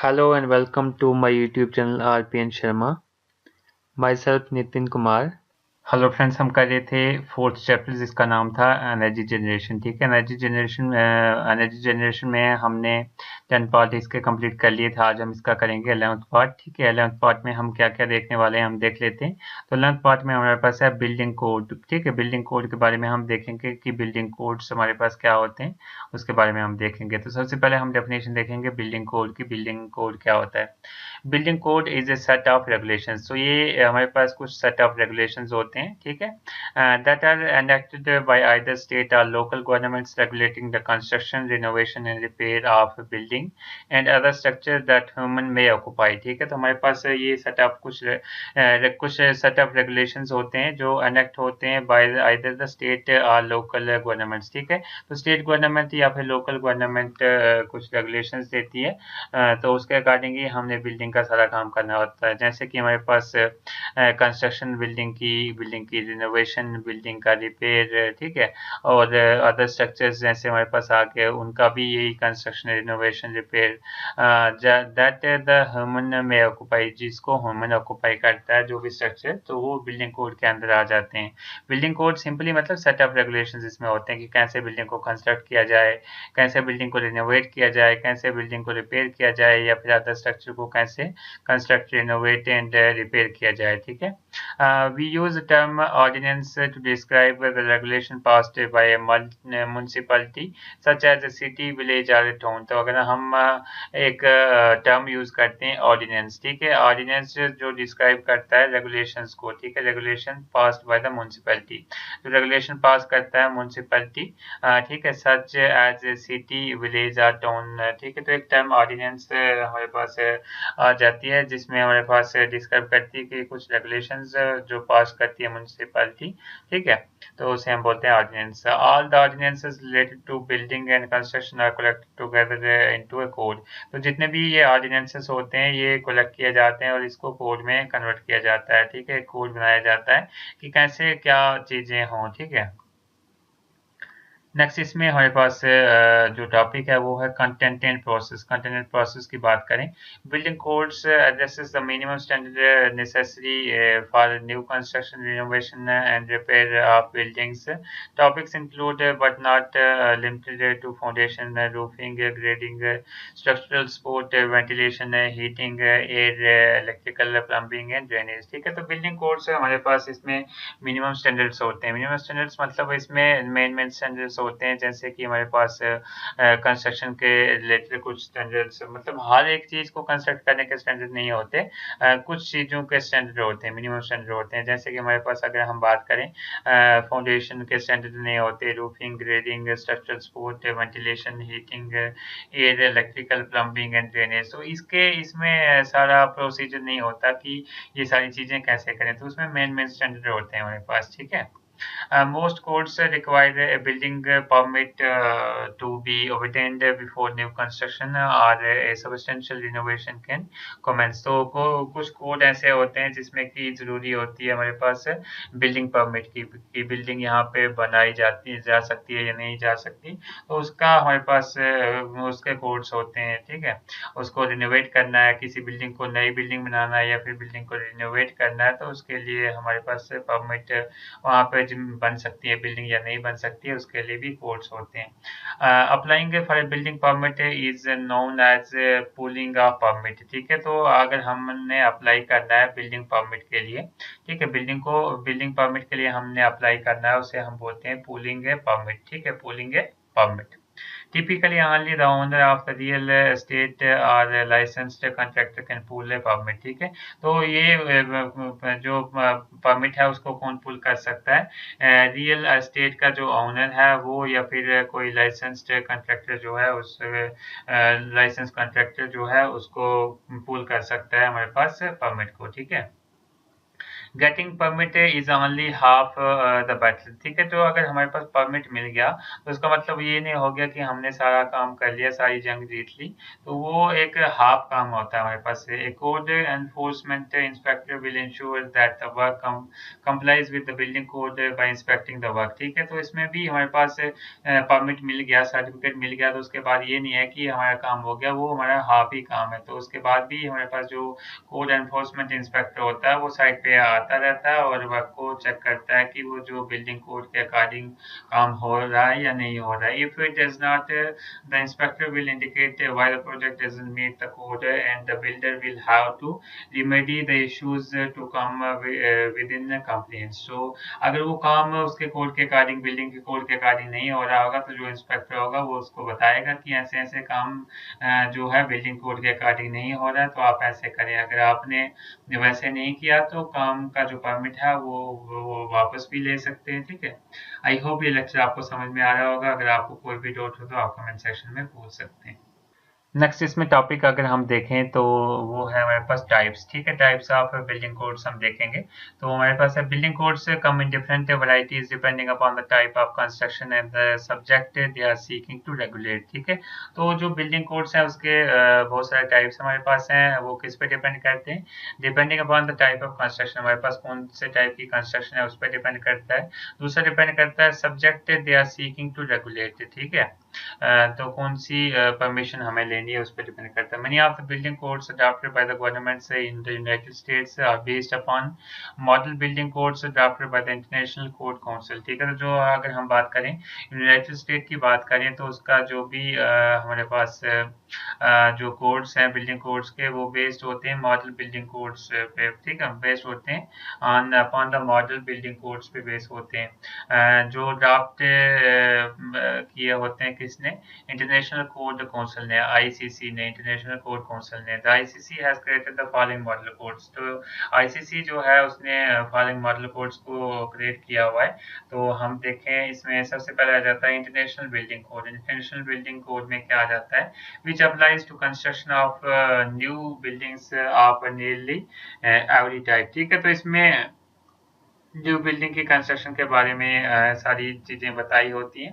Hello and welcome to my YouTube channel RPN Sharma. Myself Nitin Kumar. Hello friends, हम कर रहे थे fourth chapter जिसका नाम था एनर्जी जनरेशन। ठीक है, एनर्जी जनरेशन में हमने 10 पार्ट इसके कंप्लीट कर लिए थे। आज हम इसका करेंगे 11th पार्ट। ठीक है, 11th पार्ट में हम क्या क्या देखने वाले हैं हम देख लेते हैं। तो 11th पार्ट में हमारे पास है बिल्डिंग कोड। ठीक है, बिल्डिंग कोड के बारे में हम देखेंगे कि बिल्डिंग कोड्स हमारे पास क्या होते हैं, उसके बारे में हम देखेंगे। तो सबसे पहले हम डेफिनेशन देखेंगे बिल्डिंग कोड की। बिल्डिंग कोड क्या होता है? Building code is a set of regulations. तो ये हमारे पास कुछ सेट ऑफ रेगुलेशंस होते हैं। ठीक है, that are enacted by either state और local governments regulating the construction, renovation and repair of building and other structure that human may occupy. ठीक है, तो हमारे पास ये सेट ऑफ कुछ सेट ऑफ रेगुलेशंस होते हैं जो एनेक्ट होते हैं बाय आइदर द स्टेट और लोकल गवर्नमेंट्स। ठीक है, तो स्टेट गवर्नमेंट या फिर लोकल गवर्नमेंट कुछ रेगुलेशंस देती है, तो उसके अकॉर्डिंग ही हमने बिल्डिंग का सारा काम करना होता है। जैसे कि हमारे पास कंस्ट्रक्शन, बिल्डिंग की रिनोवेशन, बिल्डिंग का रिपेयर, ठीक है, और अदर स्ट्रक्चर्स जैसे हमारे पास आ गए, उनका भी यही construction, renovation, repair that the human में ऑक्यूपाई, जिसको ह्यूमन ऑक्यूपाई करता है जो भी स्ट्रक्चर, तो वो बिल्डिंग कोड के अंदर आ जाते हैं। बिल्डिंग कोड सिंपली मतलब सेट ऑफ रेगुलेशन इसमें होते हैं कि कैसे बिल्डिंग को कंस्ट्रक्ट किया जाए, कैसे बिल्डिंग को रिनोवेट किया जाए, कैसे बिल्डिंग को रिपेयर किया जाए, या फिर अदर स्ट्रक्चर को कैसे कंस्ट्रक्ट, रिनोवेट एंड रिपेयर किया जाए। ठीक है, we use the term ordinance to describe the regulation passed by a municipality such as a city, village or a town। तो अगर हम एक टर्म यूज करते हैं ऑर्डिनेंस, ठीक है, ऑर्डिनेंस जो डिस्क्राइब करता है रेगुलेशंस को। ठीक है, regulation passed by the municipality, जो रेगुलेशन पास करता है म्युनिसिपैलिटी, ठीक है, such as a city, village और टाउन। ठीक है, तो एक टर्म ऑर्डिनेंस हमारे पास आ जाती है जिसमें हमारे पास डिस्क्राइब करती है कि कुछ रेगुलेशंस जो पास करती है म्युनिसिपैलिटी। ठीक है, तो उसे हम बोलते हैं ordinance. All the ordinances related to building and construction are collected together into a code. तो जितने भी ये ऑर्डिनेंसेस होते हैं ये कलेक्ट किए जाते हैं और इसको कोड में कन्वर्ट किया जाता है। ठीक है, कोड बनाया जाता है कि कैसे क्या चीजें हों। ठीक है, नेक्स्ट इसमें हमारे पास जो टॉपिक है वो है content and process. Content and process की बात करें, building codes addresses the minimum standard necessary for new construction, renovation and repair of buildings. Topics include but not limited to foundation, roofing, grading, structural support, ventilation, heating, air, electrical, plumbing and drainage. ठीक है, तो building codes हमारे पास इसमें minimum standards होते हैं। Minimum standards मतलब इसमें main standards होते हैं, जैसे कि हमारे पास कंस्ट्रक्शन के रिलेटेड कुछ स्टैंडर्ड्स, मतलब हर एक चीज को कंस्ट्रक्ट करने के स्टैंडर्ड नहीं होते, कुछ चीजों के स्टैंडर्ड होते हैं, मिनिमम स्टैंडर्ड होते हैं। जैसे कि हमारे पास अगर हम बात करें फाउंडेशन के स्टैंडर्ड नहीं होते, roofing, grading, structural support, ventilation, heating, air, electrical, plumbing and drainage. तो इसमें सारा प्रोसीजर नहीं होता कि ये सारी चीजें कैसे करें, तो उसमें मेन स्टैंडर्ड होते हैं हमारे पास। ठीक है, most codes require a building permit to be obtained before new construction or a substantial renovation can commence। तो कुछ कोड ऐसे होते हैं जिसमें कि जरूरी होती है हमारे पास बिल्डिंग परमिट की बिल्डिंग यहाँ पे बनाई जा सकती है या नहीं जा सकती, तो उसका हमारे पास उसके कोड्स होते हैं। ठीक है, उसको रिनोवेट करना है, किसी बिल्डिंग को नई बिल्डिंग बनाना है या फिर बिल्डिंग को रिनोवेट करना है, तो उसके लिए हमारे पास परमिट वहाँ पे बन सकती है बिल्डिंग या नहीं बन सकती है, उसके लिए भी कोड्स होते हैं। Applying for building permit is known as pulling of permit. ठीक है, तो अगर हमने अप्लाई करना है बिल्डिंग परमिट के लिए, ठीक है, बिल्डिंग परमिट के लिए हमने अप्लाई करना है, उसे हम बोलते हैं पुलिंग परमिट। ठीक है, pulling permit. Typically, only the owner of the real estate or licensed contractor can pull a permit। ठीक है, तो ये जो परमिट है उसको कौन पुल कर सकता है? रियल एस्टेट का जो ओनर है वो, या फिर कोई लाइसेंस्ड कॉन्ट्रैक्टर जो है, उस लाइसेंस कॉन्ट्रैक्टर जो है उसको पुल कर सकता है हमारे पास परमिट को। ठीक है, getting permit is only half the battle, ठीक है। तो अगर हमारे पास परमिट मिल गया तो उसका मतलब ये नहीं हो गया कि हमने सारा काम कर लिया, सारी जंग जीत ली। तो वो एक हाफ काम होता है हमारे पास से। A code enforcement inspector will ensure that the work complies with the building code by inspecting the work, ठीक है। तो इसमें भी हमारे पास परमिट मिल गया, सर्टिफिकेट मिल गया, तो उसके बाद ये नहीं है कि हमारा काम हो गया, वो हमारा हाफ ही काम है। तो उसके बाद भी हमारे पास जो कोड एनफोर्समेंट इंस्पेक्टर होता है वो साइट पे आता रहता है और वर्क को चेक करता है कि वो जो बिल्डिंग कोड के अकॉर्डिंग काम हो रहा है या नहीं हो रहा है। If it does not, the inspector will indicate why the project doesn't meet the code and the builder will have to remedy the issues to come within complaints. So अगर वो काम उसके कोड के according, building के code के according नहीं हो रहा होगा, तो जो इंस्पेक्टर होगा वो उसको बताएगा कि ऐसे ऐसे काम जो है बिल्डिंग कोड के अकॉर्डिंग नहीं हो रहा है, तो आप ऐसे करें। अगर आपने वैसे नहीं किया तो काम का जो परमिट है वो वापस भी ले सकते हैं, ठीक है। आई होप ये लेक्चर आपको समझ में आ रहा होगा। अगर आपको कोई भी डाउट हो तो आप कमेंट सेक्शन में पूछ सकते हैं। नेक्स्ट इसमें टॉपिक अगर हम देखें तो वो है हमारे पास टाइप्स, ठीक है। टाइप्स ऑफ बिल्डिंग कोड्स हम देखेंगे। तो हमारे पास है building codes come in different varieties depending upon the type of construction and the subject they are seeking to regulate, ठीक है। तो जो बिल्डिंग कोड्स हैं उसके बहुत सारे टाइप्स हमारे पास हैं। वो किस पे डिपेंड करते हैं? Depending upon the type of construction, हमारे पास कौन से टाइप की कंस्ट्रक्शन है उस पर डिपेंड करता है। दूसरा डिपेंड करता है subject they are seeking to regulate, ठीक है। तो कौन सी परमिशन हमें लेनी है उस पर डिपेंड करता है। Many of the building codes adopted by the governments in the United States are based upon model building codes adopted by the International Code Council, ठीक है। तो जो अगर हम बात करें यूनाइटेड स्टेट की बात करें तो उसका जो भी हमारे पास जो कोड्स हैं बिल्डिंग कोड्स के, वो बेस्ड होते हैं मॉडल बिल्डिंग कोड्स पे, ठीक है। बेस्ड होते हैं on upon the model building codes पे बेस होते हैं। जो ड्राफ्ट किए होते हैं किसने? इंटरनेशनल कोड काउंसिल ने, आईसीसी ने, इंटरनेशनल कोड काउंसिल ने। The ICC has created the following model codes. तो आईसीसी जो है उसने फॉलोइंग मॉडल कोड्स को क्रिएट किया हुआ है। तो हम देखें इसमें सबसे पहले आ जाता है international building Code. International building code में क्या आ जाता है? Which applies to construction of new buildings of nearly every type, ठीक है। तो इसमें जो बिल्डिंग की कंस्ट्रक्शन के बारे में सारी चीजें बताई होती हैं,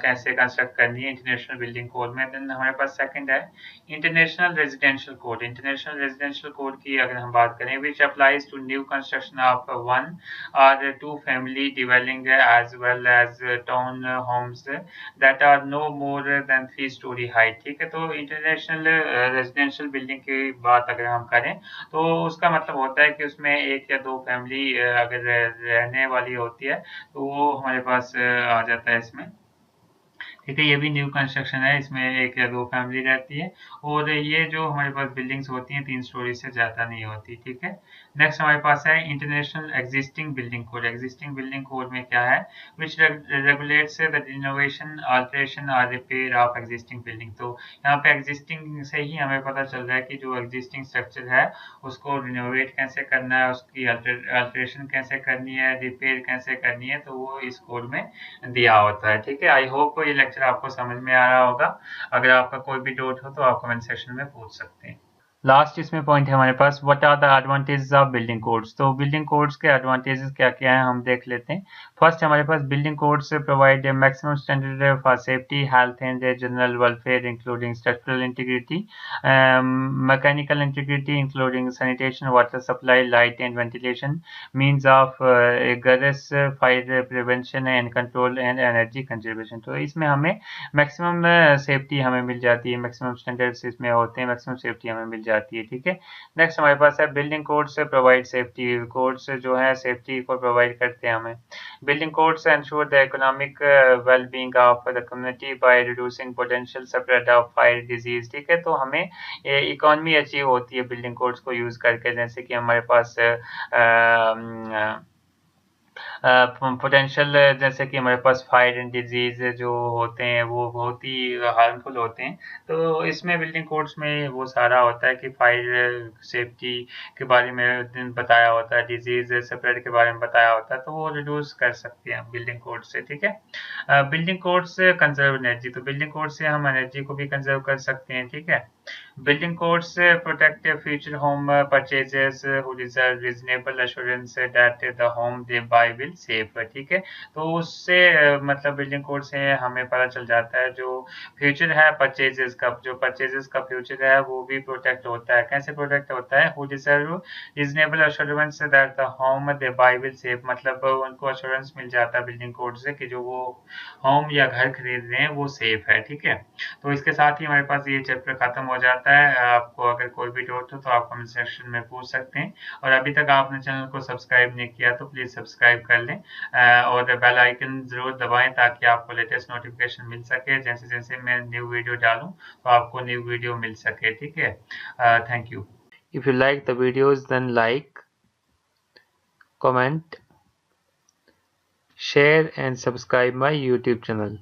कैसे कंस्ट्रक्ट करनी है इंटरनेशनल बिल्डिंग कोड में। देन हमारे पास सेकंड है international residential code. International residential code की अगर हम बात करें, which applies to new construction of one और two family dwelling as well as town homes that are no more than 3 storey height, ठीक है। तो इंटरनेशनल रेजिडेंशियल बिल्डिंग की बात अगर हम करें तो उसका मतलब होता है कि उसमें एक या दो फैमिली अगर रहने वाली होती है तो वो हमारे पास आ जाता है इसमें, ठीक है। ये भी न्यू कंस्ट्रक्शन है, इसमें एक या दो फैमिली रहती है और ये जो हमारे पास बिल्डिंग्स होती हैं 3 स्टोरी से ज़्यादा नहीं होती, ठीक है। नेक्स्ट हमारे पास है international existing building code. Existing building code में क्या है? Which regulates the renovation, alteration और रिपेयर ऑफ एग्जिस्टिंग बिल्डिंग। तो यहाँ पे एग्जिस्टिंग से ही हमें पता चल रहा है कि जो एग्जिस्टिंग स्ट्रक्चर है उसको रिनोवेट कैसे करना है, उसकी अल्टरेशन कैसे करनी है, रिपेयर कैसे करनी है, तो वो इस कोड में दिया होता है, ठीक है। आई होप ये लेक्चर आपको समझ में आ रहा होगा। अगर आपका कोई भी डाउट हो तो आप कमेंट सेक्शन में पूछ सकते हैं। लास्ट इसमें पॉइंट है हमारे पास, what are the advantages of building codes. तो बिल्डिंग कोड्स के एडवांटेजेस क्या क्या हैं हम देख लेते हैं। फर्स्ट हमारे पास building codes provide maximum standard for safety, health and general welfare including structural integrity, mechanical integrity including sanitation, water supply, light and ventilation, means of egress, fire prevention and control and energy conservation. तो इसमें हमें maximum safety हमें मिल जाती है, maximum standards इसमें होते हैं, maximum safety हमें मिल जाती है, ठीक है। नेक्स्ट हमारे पास है building codes provide safety. Codes जो है सेफ्टी को प्रोवाइड करते हैं हमें। Building codes ensure the economic well-being of the community by reducing potential spread of fire disease, ठीक है। तो हमें इकोनॉमी अचीव होती है बिल्डिंग कोड्स को यूज करके, जैसे कि हमारे पास पोटेंशियल, जैसे कि हमारे पास फायर एंड डिजीज जो होते हैं वो बहुत ही हार्मफुल होते हैं। तो इसमें बिल्डिंग कोड्स में वो सारा होता है कि फायर सेफ्टी के बारे में बताया होता है, डिजीज स्प्रेड के बारे में बताया होता है, तो वो रिड्यूस कर सकते हैं बिल्डिंग कोड से, ठीक है। बिल्डिंग कोड से कंजर्व एनर्जी, तो बिल्डिंग कोड से हम एनर्जी को भी कंजर्व कर सकते हैं, ठीक है। Building codes protect future home purchases who deserve reasonable assurance that the home they buy will safe। ठीक है, तो उससे मतलब बिल्डिंग कोड से हमें पता चल जाता है जो फ्यूचर है परचेजेस का, जो परचेजेस का फ्यूचर है वो भी प्रोटेक्ट होता है। कैसे प्रोटेक्ट होता है? Who deserve reasonable assurance that the home they buy will safe, मतलब उनको अश्योरेंस मिल जाता है बिल्डिंग कोड से कि जो वो होम या घर खरीद रहे हैं वो सेफ है। ठीक है, तो इसके साथ ही हमारे पास ये चैप्टर खत्म हो जाता है। आपको अगर कोई भी डाउट हो तो आप कमेंट सेक्शन में पूछ सकते हैं, और अभी तक आपने चैनल को सब्सक्राइब नहीं किया तो प्लीज सब्सक्राइब कर लें, और बेल आइकन जरूर दबाएं ताकि आपको लेटेस्ट नोटिफिकेशन मिल सके। जैसे जैसे मैं न्यू वीडियो डालूं तो आपको न्यू वीडियो मिल सके। ठीक है, thank you. If you like the videos then like, comment, share and subscribe my YouTube channel.